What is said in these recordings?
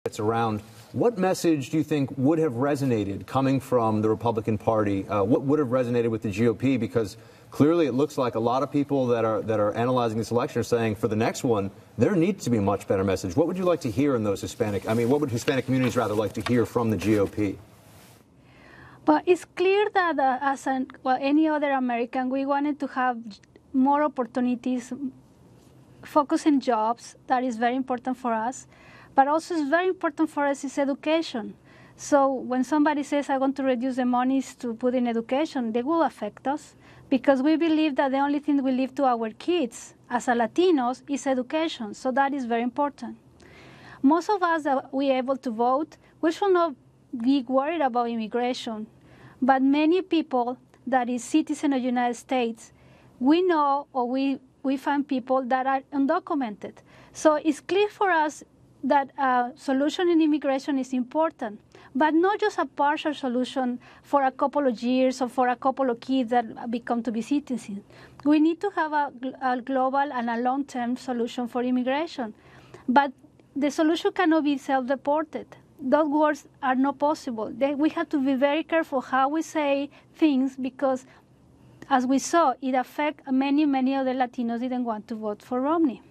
gets around. What message do you think would have resonated coming from the Republican Party? What would have resonated with the GOP? Because clearly it looks like a lot of people that are analyzing this election are saying for the next one, there needs to be a much better message. What would you like to hear in those what would Hispanic communities rather like to hear from the GOP? Well, it's clear that as any other American, we wanted to have more opportunities, focus in jobs. That is very important for us. But also it's very important for us is education. So when somebody says, I want to reduce the monies to put in education, they will affect us because we believe that the only thing we leave to our kids as a Latinos is education. So that is very important. Most of us that we are able to vote, we should not be worried about immigration. But many people that is citizens of the United States, we know or we find people that are undocumented. So it's clear for us that a solution in immigration is important, but not just a partial solution for a couple of years or for a couple of kids that become to be citizens. We need to have a global and a long-term solution for immigration. But the solution cannot be self-reported. Those words are not possible. We have to be very careful how we say things because, as we saw, it affects many of the Latinos didn't want to vote for Romney.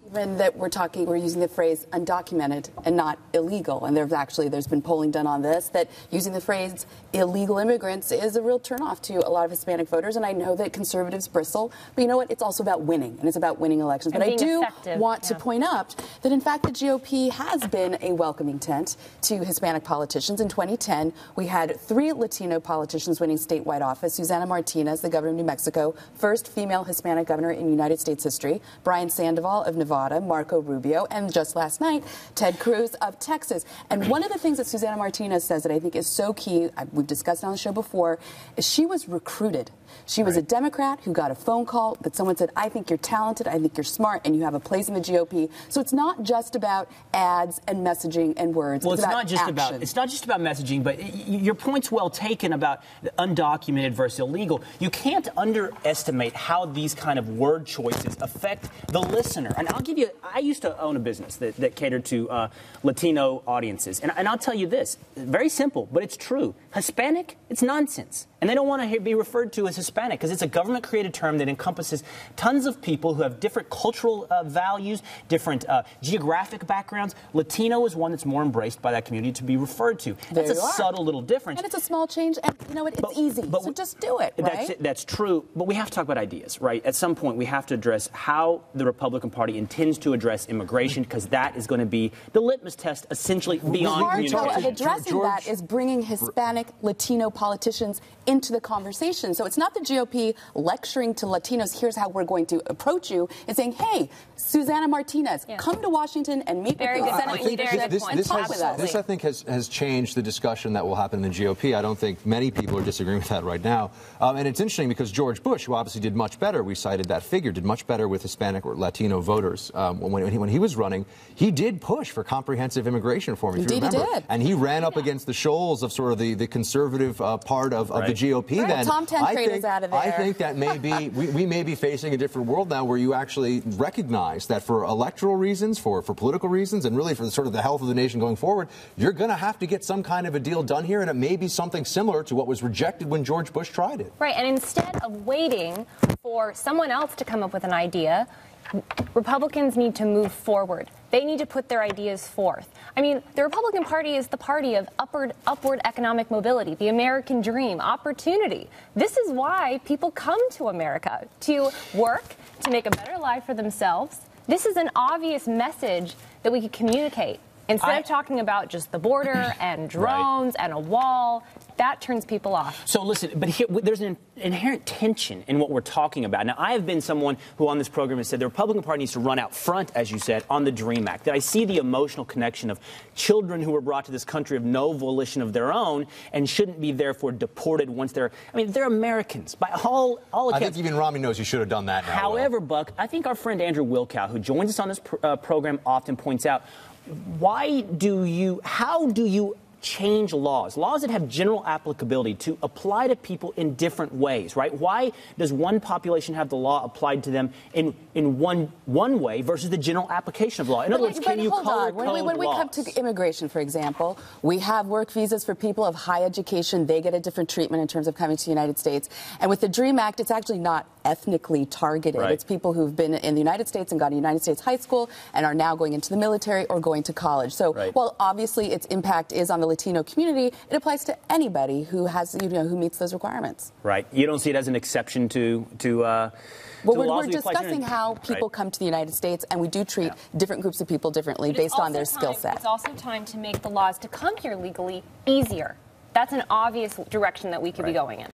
Even that we're using the phrase undocumented and not illegal. And there's been polling done on this, that using the phrase illegal immigrants is a real turnoff to a lot of Hispanic voters. And I know that conservatives bristle, but you know what? It's also about winning, and it's about winning elections. But I do want to point out that, in fact, the GOP has been a welcoming tent to Hispanic politicians. In 2010, we had 3 Latino politicians winning statewide office. Susana Martinez, the governor of New Mexico, first female Hispanic governor in United States history. Brian Sandoval of Nevada. Marco Rubio, and just last night, Ted Cruz of Texas. And one of the things that Susana Martinez says that I think is so key, we've discussed it on the show before, is she was recruited. She was a Democrat who got a phone call that someone said, I think you're talented, I think you're smart, and you have a place in the GOP. So it's not just about ads and messaging and words. Well, it's not just about messaging, but your point's well taken about undocumented versus illegal. You can't underestimate how these kind of word choices affect the listener. And I'll give you, I used to own a business that catered to Latino audiences. And I'll tell you this, very simple, but it's true. Hispanic, it's nonsense. And they don't want to be referred to as Hispanic because it's a government-created term that encompasses tons of people who have different cultural values, different geographic backgrounds. Latino is one that's more embraced by that community to be referred to. That's a subtle little difference. And it's a small change, and you know what? It's easy, so just do it, right? That's true, but we have to talk about ideas, right? At some point, we have to address how the Republican Party intends to address immigration because that is going to be the litmus test, essentially, beyond communication. Part of addressing that is bringing Hispanic, Latino politicians into the conversation. So it's not the GOP lecturing to Latinos, here's how we're going to approach you. It's saying, hey, Susana Martinez, come to Washington and meet with the Senate leadership and talk with us. This, I think, has changed the discussion that will happen in the GOP. I don't think many people are disagreeing with that right now. And it's interesting because George Bush, who obviously did much better, we cited that figure, did much better with Hispanic or Latino voters when he was running. He did push for comprehensive immigration reform, if you remember. He did. And he ran up against the shoals of sort of the conservative part of the GOP. Then Tom Tancred is out of there. I think that maybe we may be facing a different world now where you actually recognize that for electoral reasons, for political reasons, and really for sort of the health of the nation going forward, you're going to have to get some kind of a deal done here, and it may be something similar to what was rejected when George Bush tried it. Right, and instead of waiting for someone else to come up with an idea, Republicans need to move forward. They need to put their ideas forth. I mean, the Republican Party is the party of upward economic mobility, the American dream, opportunity. This is why people come to America, to work, to make a better life for themselves. This is an obvious message that we could communicate. Instead of talking about just the border and drones and a wall, that turns people off. So listen, but here, there's an inherent tension in what we're talking about. Now, I have been someone who on this program has said the Republican Party needs to run out front, as you said, on the DREAM Act. That I see the emotional connection of children who were brought to this country of no volition of their own and shouldn't be therefore deported once they're Americans. By all accounts. I think even Romney knows you should have done that now. However, Buck, I think our friend Andrew Wilkow, who joins us on this program, often points out, how do you change laws that have general applicability to apply to people in different ways, right? Why does one population have the law applied to them in one way versus the general application of law? In other words, can you color code laws? When we come to immigration, for example, we have work visas for people of high education. They get a different treatment in terms of coming to the United States. And with the DREAM Act, it's actually not ethnically targeted. Right. It's people who've been in the United States and gone to United States high school and are now going into the military or going to college. So while obviously its impact is on the Latino community, it applies to anybody who has, who meets those requirements. Right. You don't see it as an exception to well, we're discussing how people come to the United States, and we do treat different groups of people differently based on their skill set. It's also time to make the laws to come here legally easier. That's an obvious direction that we could be going in.